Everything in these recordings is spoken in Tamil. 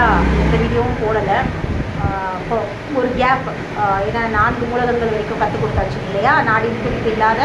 நாளாக எந்த வீடியோவும் போடலை. ஒரு கேப், ஏன்னா 4 மூலகங்கள் வரைக்கும் கற்றுக் கொடுத்தாச்சு இல்லையா. நாடி குறிப்பு இல்லாத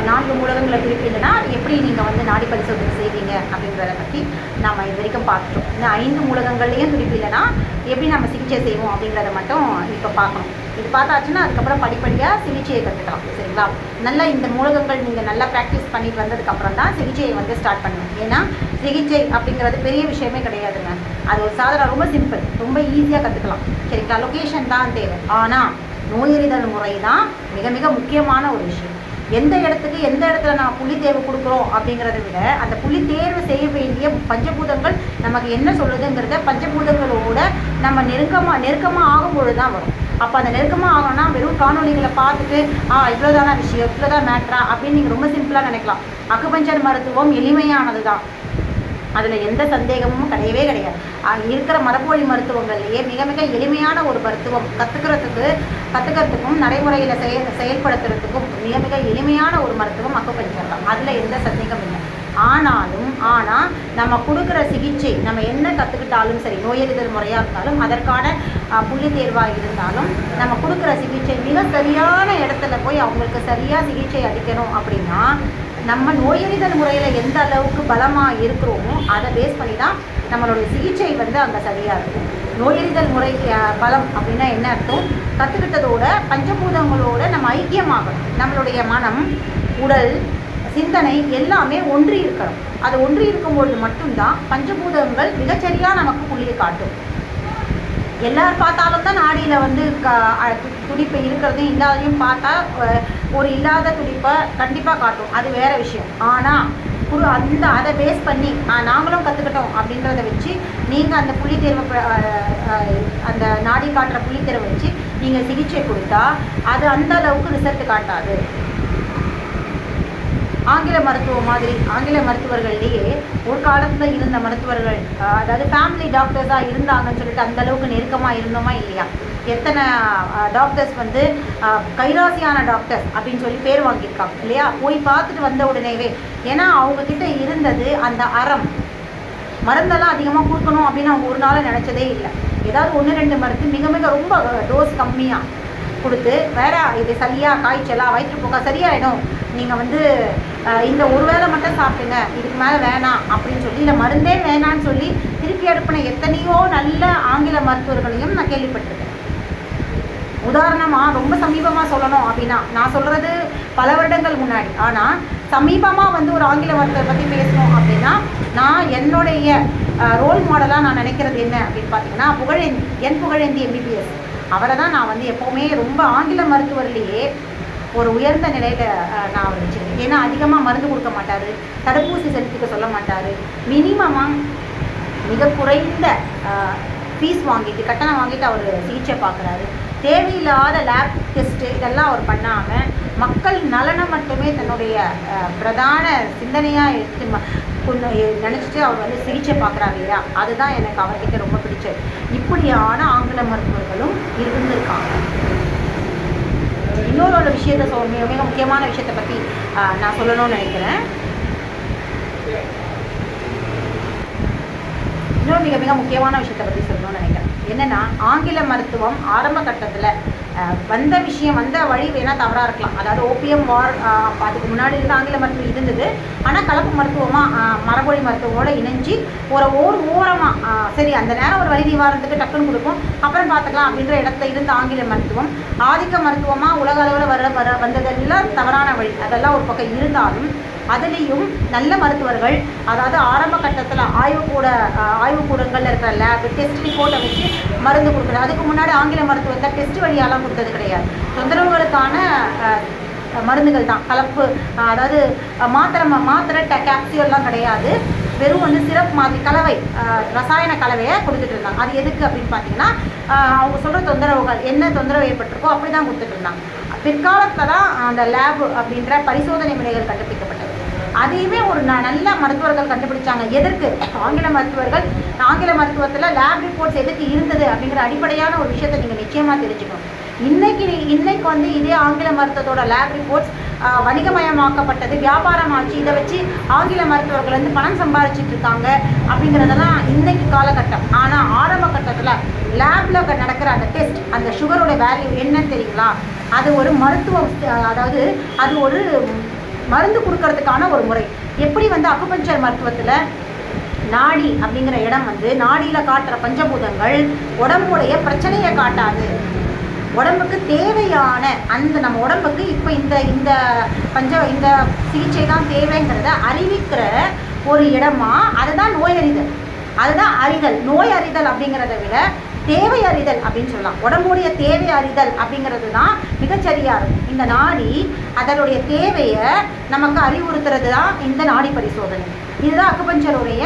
4 மூலகங்களை குறிப்பு இல்லைன்னா எப்படி நீங்கள் வந்து நாடி பரிசோதனை செய்வீங்க அப்படின்றத பற்றி நாம் இது வரைக்கும் பார்த்துட்டோம். இந்த 5 மூலகங்கள்லேயும் குறிப்பு இல்லைன்னா எப்படி நம்ம சிகிச்சை செய்வோம் அப்படின்றத மட்டும் இப்போ பார்க்கணும். இது பார்த்தாச்சுன்னா அதுக்கப்புறம் படிப்படியாக சிகிச்சையை கற்றுக்கலாம். சரிங்களா. நல்லா இந்த மூலகங்கள் நீங்கள் நல்லா ப்ராக்டிஸ் பண்ணிட்டு வந்ததுக்கப்புறம் தான் சிகிச்சையை வந்து ஸ்டார்ட் பண்ணணும். ஏன்னா சிகிச்சை அப்படிங்கிறது பெரிய விஷயமே கிடையாதுங்க. அது ஒரு சாதாரண ரொம்ப சிம்பிள், ரொம்ப ஈஸியாக கற்றுக்கலாம். சரிங்களா. லொக்கேஷன் தான் தேவை. ஆனால் நோயறிதல் முறை தான் மிக மிக முக்கியமான ஒரு விஷயம். எந்த இடத்துல நம்ம புள்ளி தேர்வு கொடுக்குறோம் அப்படிங்கிறத விட அந்த புள்ளி தேர்வு செய்ய வேண்டிய பஞ்சபூதங்கள் நமக்கு என்ன சொல்லுதுங்கிறத பஞ்சபூதங்களோட நம்ம நெருக்கமாக ஆகும்பொழுது தான் வரும். அப்போ அந்த நெருக்கமாக ஆகணும்னா வெறும் காணொலிகளை பார்த்துட்டு இவ்வளோதான விஷயம், இவ்வளோதான் மேட்ரா அப்படின்னு நீங்கள் ரொம்ப சிம்பிளாக நினைக்கலாம். அக்குபஞ்சர் மருத்துவம் எளிமையானது தான், அதில் எந்த சந்தேகமும் கிடையவே கிடையாது. இருக்கிற மரபொழி மருத்துவங்கள்லேயே மிக மிக எளிமையான ஒரு மருத்துவம், கற்றுக்கிறதுக்கும் நடைமுறையில் செயல்படுத்துறதுக்கும் மிக மிக எளிமையான ஒரு மருத்துவம் அக்குபஞ்சர் தான். அதில் எந்த சந்தேகம் இல்லை. ஆனால் நம்ம கொடுக்குற சிகிச்சை, நம்ம என்ன கற்றுக்கிட்டாலும் சரி, நோயறிதல் முறையாக இருந்தாலும் அதற்கான புள்ளி தேர்வாக இருந்தாலும் நம்ம கொடுக்குற சிகிச்சை மிக சரியான இடத்துல போய் அவங்களுக்கு சரியாக சிகிச்சை அளிக்கணும். அப்படின்னா நம்ம நோயறிதல் முறையில் எந்த அளவுக்கு பலமாக இருக்கிறோமோ அதை பேஸ் பண்ணி தான் நம்மளுடைய சிகிச்சை வந்து அங்கே சரியாக இருக்கும். நோயறிதல் முறை பலம் அப்படின்னா என்ன அர்த்தம்? கற்றுக்கிட்டதோட பஞ்சபூதங்களோட நம்ம ஐக்கியமாகணும். நம்மளுடைய மனம், உடல், சிந்தனை எல்லாமே ஒன்றி இருக்கணும். அது ஒன்றி இருக்கும்பொழுது மட்டும்தான் பஞ்சபூதங்கள் மிகச்சரியாக நமக்கு புள்ளியை காட்டும். எல்லாரும் பார்த்தாலும் தான் நாடியில் வந்து துடிப்பு இருக்கிறதையும் இல்லாதையும் பார்த்தா ஒரு இல்லாத துடிப்பை கண்டிப்பாக காட்டும், அது வேறு விஷயம். ஆனால் அதை பேஸ் பண்ணி நாங்களும் கற்றுக்கிட்டோம் அப்படின்றத வச்சு நீங்கள் அந்த புள்ளி தேர்வை அந்த நாடி காட்டுற புள்ளி தேர்வை வச்சு நீங்கள் சிகிச்சை கொடுத்தா அது அந்த அளவுக்கு ரிசல்ட் காட்டாது. ஆங்கில மருத்துவம் மாதிரி, ஆங்கில மருத்துவர்கள்லேயே ஒரு காலத்தில் இருந்த மருத்துவர்கள், அதாவது ஃபேமிலி டாக்டர்ஸாக இருந்தாங்கன்னு சொல்லிட்டு அந்தளவுக்கு நெருக்கமாக இருந்தோமா இல்லையா? எத்தனை டாக்டர்ஸ் வந்து கைராசியான டாக்டர்ஸ் அப்படின்னு சொல்லி பேர் வாங்கியிருக்காங்க இல்லையா? போய் பார்த்துட்டு வந்த உடனேவே, ஏன்னா அவங்கக்கிட்ட இருந்தது அந்த மருந்தெல்லாம் அதிகமாக கொடுக்கணும் அப்படின்னு அவங்க ஒரு நாள் நினச்சதே இல்லை. ஏதாவது 1-2 மருந்து மிக மிக ரொம்ப டோஸ் கம்மியாக கொடுத்து, வேற இது சரியாக காய்ச்சலா வயிற்றுப்போக்கா சரியாயிடும், நீங்கள் வந்து இந்த ஒரு வேளை மட்டும் சாப்பிடுங்க, இதுக்கு மேலே வேணாம் அப்படின்னு சொல்லி, இல்லை மருந்தே வேணான்னு சொல்லி திருப்பி அனுப்பின எத்தனையோ நல்ல ஆங்கில மருத்துவர்களையும் நான் கேள்விப்பட்டிருக்கேன். உதாரணமாக ரொம்ப சமீபமாக சொல்லணும் அப்படின்னா, நான் சொல்கிறது பல வருடங்கள் முன்னாடி, ஆனால் சமீபமாக வந்து ஒரு ஆங்கில மருத்துவரை பற்றி பேசணும் அப்படின்னா நான் என்னுடைய ரோல் மாடலாக நான் நினைக்கிறது என்ன அப்படின்னு பார்த்தீங்கன்னா புகழேந்தி எம்பிபிஎஸ். அவரை தான் நான் வந்து எப்போவுமே ரொம்ப ஆங்கில மருத்துவர்லேயே ஒரு உயர்ந்த நிலையில் நான் அவர் வச்சுருக்கேன். ஏன்னா அதிகமாக மருந்து கொடுக்க மாட்டார், தடுப்பூசி செலுத்திக்க சொல்ல மாட்டார், மினிமமாக மிக குறைந்த ஃபீஸ் வாங்கிட்டு, கட்டணம் வாங்கிட்டு அவர் சிகிச்சை பார்க்குறாரு. தேவையில்லாத லேப் டெஸ்ட்டு இதெல்லாம் அவர் பண்ணாமல் மக்கள் நலனை மட்டுமே தன்னுடைய பிரதான சிந்தனையாக எடுத்து நினச்சிட்டு அவர் வந்து சிகிச்சை பார்க்குறாரு இல்லையா? அதுதான் எனக்கு அவர்கிட்ட ரொம்ப பிடிச்சது. இப்படியான ஆங்கில மருத்துவர்களும் இருந்திருக்காங்க. இன்னொரு விஷயத்தை மிக முக்கியமான விஷயத்தை பற்றி நான் சொல்லணும்னு நினைக்கிறேன். இன்னொரு மிக மிக முக்கியமான விஷயத்தை பற்றி சொல்லணும்னு நினைக்கிறேன். என்னென்னா, ஆங்கில மருத்துவம் ஆரம்ப கட்டத்தில் வந்த விஷயம், வந்த வழி வேணால் தவறாக இருக்கலாம். அதாவது ஓபிஎம் வார், அதுக்கு முன்னாடி இருந்த ஆங்கில மருத்துவம் இருந்தது. ஆனால் கலப்பு மருத்துவமாக மரபொழி மருத்துவமோடு இணைஞ்சி ஒரு ஓரமாக சரி அந்த நேரம் ஒரு வலி நிவாரணத்துக்கு டக்குன்னு கொடுக்கும், அப்புறம் பார்த்துக்கலாம் அப்படின்ற இடத்துல இருந்த ஆங்கில மருத்துவம் ஆதிக்க மருத்துவமாக உலக அளவில் வந்ததெல்லாம் தவறான வழி. அதெல்லாம் ஒரு பக்கம் இருந்தாலும் அதுலேயும் நல்ல மருத்துவர்கள், அதாவது ஆரம்ப கட்டத்தில் ஆய்வுக்கூடங்களில் இருக்கிற லேப் டெஸ்ட் ரிப்போர்ட்டை வச்சு மருந்து கொடுக்குறது. அதுக்கு முன்னாடி ஆங்கில மருத்துவத்தில் டெஸ்ட் வழியாலாம் கொடுத்தது கிடையாது. தொந்தரவுகளுக்கான மருந்துகள் தான், கலப்பு, அதாவது மாத்திரை கேப்சியூல்லாம் கிடையாது. வெறும் வந்து சிரப் மாதிரி கலவை, ரசாயன கலவையை கொடுத்துட்டு இருந்தாங்க. அது எதுக்கு அப்படின்னு பார்த்தீங்கன்னா, அவங்க சொல்கிற தொந்தரவுகள் என்ன தொந்தரவு ஏற்பட்டிருக்கோ அப்படி தான் கொடுத்துட்டு இருந்தாங்க. பிற்காலத்தில் தான் அந்த லேப் அப்படின்ற பரிசோதனை முறைகள் கண்டுபிடிக்கப்பட்டது. அதையுமே ஒரு நல்ல மருத்துவர்கள் கண்டுபிடிச்சாங்க. எதற்கு? ஆங்கில மருத்துவத்தில் லேப் ரிப்போர்ட்ஸ் எதுக்கு இருந்தது அப்படிங்கிற அடிப்படையான ஒரு விஷயத்தை நீங்கள் நிச்சயமாக தெரிஞ்சுக்கணும். இன்னைக்கு வந்து இதே ஆங்கில மருத்துவத்தோட லேப் ரிப்போர்ட்ஸ் வணிகமயமாக்கப்பட்டது, வியாபாரமாச்சு. இதை வச்சு ஆங்கில மருத்துவர்கள் வந்து பணம் சம்பாதிச்சிட்டு இருக்காங்க அப்படிங்கிறதெல்லாம் இன்றைக்கி காலகட்டம். ஆனால் ஆரம்ப கட்டத்தில் லேபில் நடக்கிற அந்த டெஸ்ட், அந்த சுகரோட வேல்யூ என்னன்னு தெரியுங்களா? அது ஒரு மருத்துவம், அதாவது அது ஒரு மருந்து கொடுக்கறதுக்கான ஒரு முறை. எப்படி வந்து அக்குபஞ்சர் மருத்துவத்தில் நாடி அப்படிங்கிற இடம் வந்து நாடியில் காட்டுற பஞ்சபூதங்கள் உடம்புடைய பிரச்சனையை காட்டாது, உடம்புக்கு தேவையான அந்த நம்ம உடம்புக்கு இப்போ இந்த சிகிச்சை தான் தேவைங்கிறத அறிவிக்கிற ஒரு இடமா அதுதான் நோய் அறிதல். அதுதான் அறிதல். நோய் அறிதல் அப்படிங்கிறத விட தேவை அறிதல் அப்படின்னு சொல்லலாம். உடம்புடைய தேவை அறிதல் அப்படிங்கிறது தான் மிகச்சரியாக இருக்கும். இந்த நாடி அதனுடைய தேவையை நமக்கு அறிவுறுத்துறது தான் இந்த நாடி பரிசோதனை. இதுதான் அக்குபஞ்சருடைய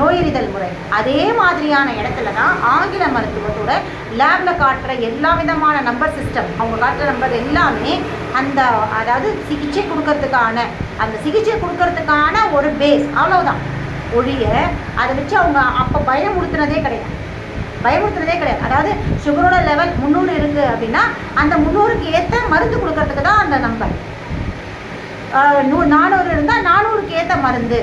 நோயறிதல் முறை. அதே மாதிரியான இடத்துல தான் ஆங்கில மருத்துவத்தோட லேபில் காட்டுற எல்லா விதமான நம்பர் சிஸ்டம், அவங்க காட்டுற நம்பர் எல்லாமே அதாவது சிகிச்சை கொடுக்கறதுக்கான ஒரு பேஸ், அவ்வளவுதான். ஒழிய அதை வச்சு அவங்க அப்போ பயமுறுத்துனதே கிடையாது. அதாவது சுகரோட லெவல் 300 இருக்குது அப்படின்னா அந்த 300க்கு ஏற்ற மருந்து கொடுக்கறதுக்கு தான் அந்த நம்பர். 400 இருந்தால் 400க்கு ஏற்ற மருந்து.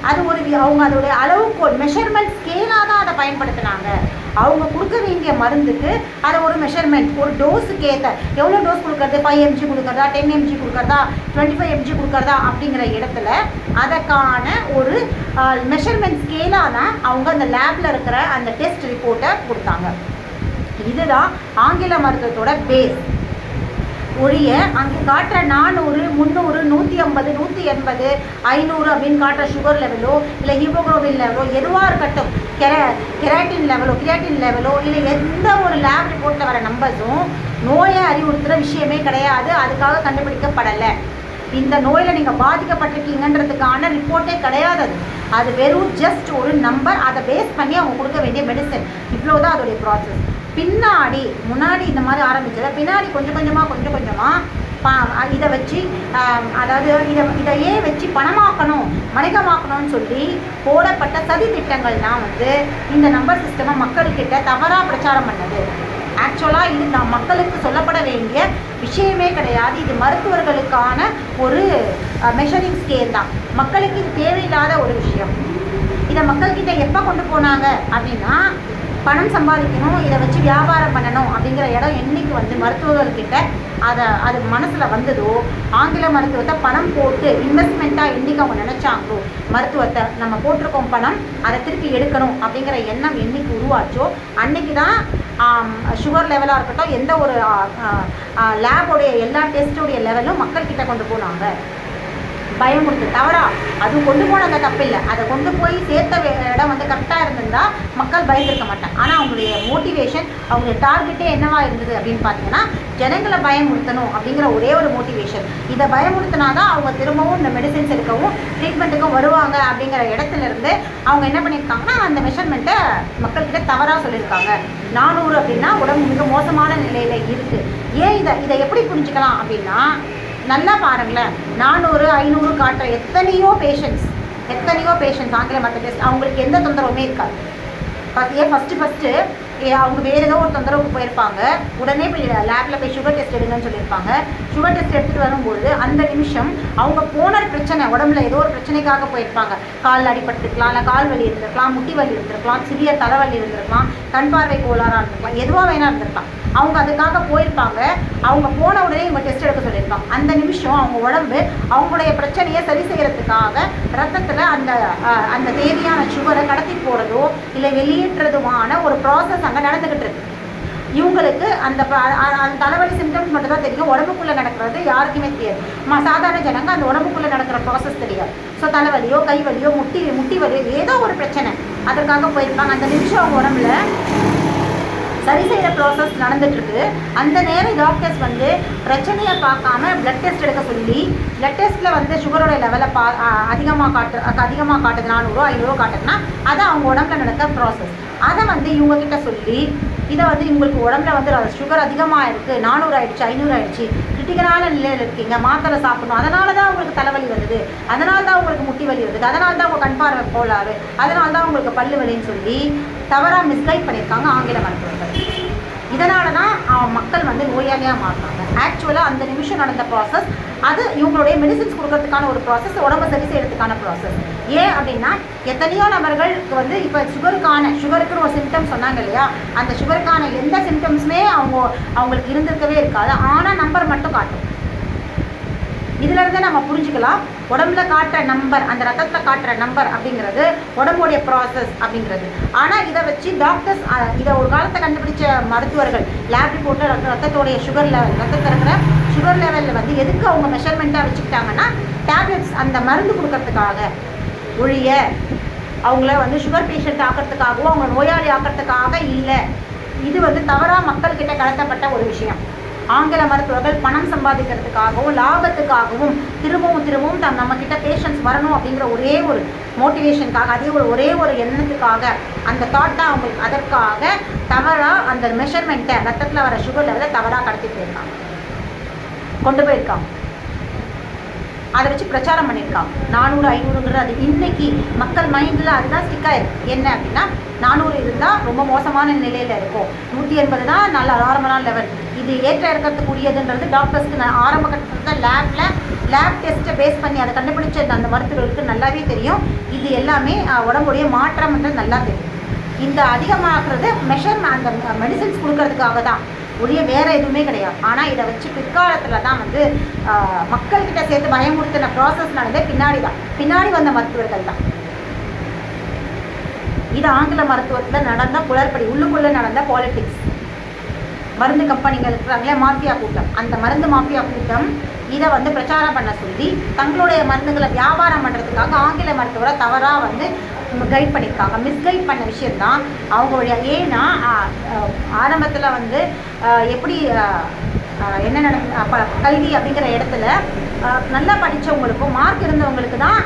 அது அவங்க அதோடைய அளவுக்கோல் மெஷர்மெண்ட் ஸ்கேலாக தான் அதை பயன்படுத்தினாங்க. அவங்க கொடுக்க வேண்டிய மருந்துக்கு அதை ஒரு மெஷர்மெண்ட், ஒரு டோஸுக்கு ஏற்ற எவ்வளோ டோஸ் கொடுக்கறது, 5 mg கொடுக்கறதா, 10 mg கொடுக்கறதா, 25 mg கொடுக்கறதா அப்படிங்கிற இடத்துல அதற்கான ஒரு மெஷர்மெண்ட் ஸ்கேலாக தான் அவங்க அந்த லேபில் இருக்கிற அந்த டெஸ்ட் ரிப்போர்ட்டை கொடுத்தாங்க. இதுதான் ஆங்கில மருத்துவத்தோட பேஸ். ஒழிய அங்கே காட்டுற 400, 300, 150, 180, 500 அப்படின்னு காட்டுற சுகர் லெவலோ இல்லை ஹீமோகுளோபின் லெவலோ எதுவாக இருக்கட்டும், கிராட்டின் லெவலோ இல்லை எந்த ஒரு லேப் ரிப்போர்ட்டில் வர நம்பர்ஸும் நோயை அறிவுறுத்துகிற விஷயமே கிடையாது. அதுக்காக கண்டுபிடிக்கப்படலை. இந்த நோயில் நீங்கள் பாதிக்கப்பட்டிருக்கீங்கன்றதுக்கான ரிப்போர்ட்டே கிடையாது. அது வெறும் ஜஸ்ட் ஒரு நம்பர். அதை பேஸ் பண்ணி அவங்க கொடுக்க வேண்டிய மெடிசன். இவ்வளோதான் அதோடைய ப்ராசஸ். முன்னாடி இந்த மாதிரி ஆரம்பிச்சதை பின்னாடி கொஞ்சம் கொஞ்சமாக இதை வச்சு, அதாவது இதையே வச்சு பணமாக்கணும், வணிகமாக்கணும்னு சொல்லி போடப்பட்ட சதி திட்டங்கள் தான் வந்து இந்த நம்பர் சிஸ்டமை மக்கள்கிட்ட தவறாக பிரச்சாரம் பண்ணது. ஆக்சுவலாக இது மக்களுக்கு சொல்லப்பட வேண்டிய விஷயமே கிடையாது. இது மருத்துவர்களுக்கான ஒரு மெஷரிங் ஸ்கேல் தான். மக்களுக்கு இது தேவையில்லாத ஒரு விஷயம். இதை மக்கள்கிட்ட எப்போ கொண்டு போனாங்க அப்படின்னா, பணம் சம்பாதிக்கணும், இதை வச்சு வியாபாரம் பண்ணணும் அப்படிங்கிற இடம் என்றைக்கு வந்து மருத்துவர்கள்கிட்ட அது மனசில் வந்ததோ, ஆங்கில மருத்துவத்தை பணம் போட்டு இன்வெஸ்ட்மெண்ட்டாக என்றைக்கு அவங்க நினச்சாங்களோ, மருத்துவத்தை நம்ம போட்டிருக்கோம் பணம், அதை திருப்பி எடுக்கணும் அப்படிங்கிற எண்ணம் என்றைக்கு உருவாச்சோ அன்றைக்கி தான் சுகர் லெவலாக இருக்கட்டும், எந்த ஒரு லேபோடைய எல்லா டெஸ்ட்டோடைய லெவலும் மக்கள்கிட்ட கொண்டு போனாங்க. பயமுறுத்து தவறா, அது கொண்டு போனாங்க தப்பில்லை. அதை கொண்டு போய் சேர்த்த இடம் வந்து கரெக்டாக இருந்திருந்தால் மக்கள் பயந்துருக்க மாட்டாங்க. ஆனால் அவங்களுடைய மோட்டிவேஷன், அவங்களுடைய டார்கெட்டே என்னவா இருந்தது அப்படின்னு பார்த்தீங்கன்னா, ஜனங்களை பயமுறுத்தணும் அப்படிங்கிற ஒரே ஒரு மோட்டிவேஷன். இதை பயமுறுத்தினா தான் அவங்க திரும்பவும் இந்த மெடிசின்ஸ் எடுக்கவும் ட்ரீட்மெண்ட்டுக்கும் வருவாங்க அப்படிங்கிற இடத்துல இருந்து அவங்க என்ன பண்ணியிருக்காங்கன்னா, அந்த மெஷர்மெண்ட்டை மக்கள்கிட்ட தவறாக சொல்லியிருக்காங்க. 400 அப்படின்னா உடம்பு மிக மோசமான நிலையில் இருக்குது. ஏன் இதை எப்படி புரிஞ்சுக்கலாம் அப்படின்னா, நல்லா பாருங்களேன், 400, 500 காட்டுற எத்தனையோ பேஷண்ட்ஸ் ஆங்கில மற்ற டெஸ்ட் அவங்களுக்கு எந்த தொந்தரவுமே இருக்காது. ஃபஸ்ட்டு அவங்க வேறு ஏதோ ஒரு தொந்தரவுக்கு போயிருப்பாங்க, உடனே போய் லேபில் போய் சுகர் டெஸ்ட் எடுங்கன்னு சொல்லியிருப்பாங்க. சுகர் டெஸ்ட் எடுத்துகிட்டு வரும்போது அந்த நிமிஷம் அவங்க போன பிரச்சனை, உடம்புல ஏதோ ஒரு பிரச்சனைக்காக போயிருப்பாங்க. கால் அடிபட்டுருக்கலாம், இல்லை கால் வலி இருந்திருக்கலாம், முட்டி வலி இருந்திருக்கலாம், சிறிய தலைவலி இருந்திருக்கலாம், கண் பார்வை கோளாறாக இருந்திருக்கலாம், எதுவாக வேணா இருந்திருக்கலாம். அவங்க அதுக்காக போயிருப்பாங்க. அவங்க போன உடனே இவங்க டெஸ்ட் எடுக்க சொல்லியிருப்பாங்க. அந்த நிமிஷம் அவங்க உடம்பு அவங்களுடைய பிரச்சனையை சரி செய்கிறதுக்காக ரத்தத்தில் அந்த தேவையான சுகரை கடத்தி போகிறதோ இல்லை வெளியேற்றதுமான ஒரு ப்ராசஸ் அங்கே நடந்துக்கிட்டு இருக்கு. இவங்களுக்கு அந்த தலைவலி சிம்டம்ஸ் மட்டும் தான் தெரியும், உடம்புக்குள்ளே நடக்கிறது யாருக்குமே தெரியாது. சாதாரண ஜனங்க அந்த உடம்புக்குள்ளே நடக்கிற ப்ராசஸ் தெரியாது. ஸோ தலைவலியோ, கை வலியோ, முட்டி வலியோ ஏதோ ஒரு பிரச்சனை அதற்காக போயிருப்பாங்க. அந்த நிமிஷம் அவங்க உடம்புல சரி செய்கிற ப்ராசஸ் நடந்துகிட்ருக்கு. அந்த நேரம் டாக்டர்ஸ் வந்து பிரச்சனையை பார்க்காம பிளட் டெஸ்ட் எடுக்க சொல்லி, பிளட் டெஸ்ட்டில் வந்து சுகரோட லெவலை அதிகமாக காட்டுது, 400, 500 காட்டுதுன்னா அதை அவங்க உடம்புல நடக்கிற ப்ராசஸ். அதை வந்து இவங்கக்கிட்ட சொல்லி, இதை வந்து இவங்களுக்கு உடம்புல வந்து சுகர் அதிகமாக இருக்குது, 400 ஆகிடுச்சு, 500 ஆகிடுச்சு, கிரிட்டிக்கலான நிலையில் இருக்கீங்க, மாத்திரை சாப்பிடணும், அதனால தான் உங்களுக்கு தலைவலி வருது, அதனால தான் உங்களுக்கு முட்டி வலி வருது, அதனால தான் உங்கள் கண் பார்வை கோளாறு, அதனால தான் உங்களுக்கு பல்லு வலின்னு சொல்லி தவறாக மிஸ்கைட் பண்ணியிருக்காங்க ஆங்கில மருத்துவர்கள். இதனால தான் மக்கள் வந்து நோயாளியாக மாறுறாங்க. ஆக்சுவலாக அந்த நிமிஷம் நடந்த ப்ராசஸ் அது இவங்களுடைய மெடிசின்ஸ் கொடுக்கறதுக்கான ஒரு ப்ராசஸ், உடம்பு சரி செய்யறதுக்கான ப்ராசஸ். ஏன் அப்படின்னா எத்தனையோ நபர்களுக்கு வந்து இப்போ சுகருக்குன்னு ஒரு சிம்டம் சொன்னாங்க இல்லையா, அந்த சுகருக்கான எந்த சிம்டம்ஸுமே அவங்களுக்கு இருந்திருக்கவே இருக்காது. ஆனால் நம்பர் மட்டும் காட்டும். இதிலிருந்தே நம்ம புரிஞ்சுக்கலாம் உடம்புல காட்டுற நம்பர், அந்த ரத்தத்தில் காட்டுற நம்பர் அப்படிங்கிறது உடம்புடைய ப்ராசஸ் அப்படிங்கிறது. ஆனால் இதை வச்சு டாக்டர்ஸ் இதை ஒரு காலத்தை கண்டுபிடிச்ச மருத்துவர்கள் லேப் ரிப்போர்ட்டில் ரத்தத்தோடைய சுகர் லெவல், ரத்தத்தில் இருக்கிற சுகர் லெவலில் வந்து எதுக்கு அவங்க மெஷர்மெண்ட்டாக வச்சுக்கிட்டாங்கன்னா டேப்லெட்ஸ் அந்த மருந்து கொடுக்கறதுக்காக ஒழிய அவங்கள வந்து சுகர் பேஷண்ட் ஆக்கிறதுக்காகவும் அவங்க நோயாளி ஆக்கிறதுக்காக இல்லை. இது வந்து தவறாக மக்கள்கிட்ட கடத்தப்பட்ட ஒரு விஷயம். ஆங்கில மருத்துவர்கள் பணம் சம்பாதிக்கிறதுக்காகவும் லாபத்துக்காகவும் திரும்பவும் நம்மக்கிட்ட பேஷண்ட்ஸ் வரணும் அப்படிங்கிற ஒரே ஒரு மோட்டிவேஷனுக்காக, அதே ஒரே ஒரு எண்ணத்துக்காக, அந்த தாட் தான் அவங்களுக்கு, அதற்காக தவறாக அந்த மெஷர்மெண்ட்டை ரத்தத்தில் வர சுகர் லெவலை தவறாக கடத்திட்டு கொண்டு போயிருக்காங்க. அதை வச்சு பிரச்சாரம் பண்ணியிருக்காங்க. 400 500ங்கிறது அது இன்னைக்கு மக்கள் மைண்டில் அதுதான் ஸ்டிக் ஆயிருக்கு. என்ன அப்படின்னா 400 இருந்தால் ரொம்ப மோசமான நிலையில் இருக்கும், 180 தான் நல்ல நார்மலான லெவல். இது ஏற்ற இறக்கத்துக்குரியதுன்றது டாக்டர்ஸ்க்கு ஆரம்ப கட்டத்தில் லேப் டெஸ்ட்டை பேஸ் பண்ணி அதை கண்டுபிடிச்ச அந்த மருத்துவர்களுக்கு நல்லாவே தெரியும். இது எல்லாமே உடம்புடைய மாற்றம்ன்றது நல்லா தெரியும். இந்த அதிகமாகிறது அந்த மெடிசின்ஸ் கொடுக்கறதுக்காக தான் ஒழிய வேறு எதுவுமே கிடையாது. ஆனால் இதை வச்சு பிற்காலத்தில் தான் வந்து மக்கள்கிட்ட சேர்த்து பயமுறுத்தின ப்ராசஸ் நடந்தே பின்னாடி வந்த மருத்துவர்கள் தான். இது ஆங்கில மருத்துவத்தில் நடந்த குளறுபடி, உள்ளுக்குள்ளே நடந்த பாலிடிக்ஸ். மருந்து கம்பெனிகள் இருக்கிறாங்களே மாஃபியா கூட்டம், அந்த மருந்து மாஃபியா கூட்டம் இதை வந்து பிரச்சாரம் பண்ண சொல்லி தங்களுடைய மருந்துகளை வியாபாரம் பண்ணுறதுக்காக ஆங்கில மருத்துவரை தவறாக வந்து கைட் பண்ணியிருக்காங்க. மிஸ்கைட் பண்ண விஷயந்தான் அவங்க வழியாக. ஏன்னா ஆரம்பத்தில் வந்து எப்படி என்ன கல்வி அப்படிங்கிற இடத்துல நல்லா படித்தவங்களுக்கும் மார்க் இருந்தவங்களுக்கு தான்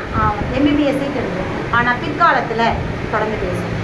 எம்பிபிஎஸ் சீட் இருந்தது. ஆனால் பிற்காலத்தில் தொடர்ந்து பேசும்.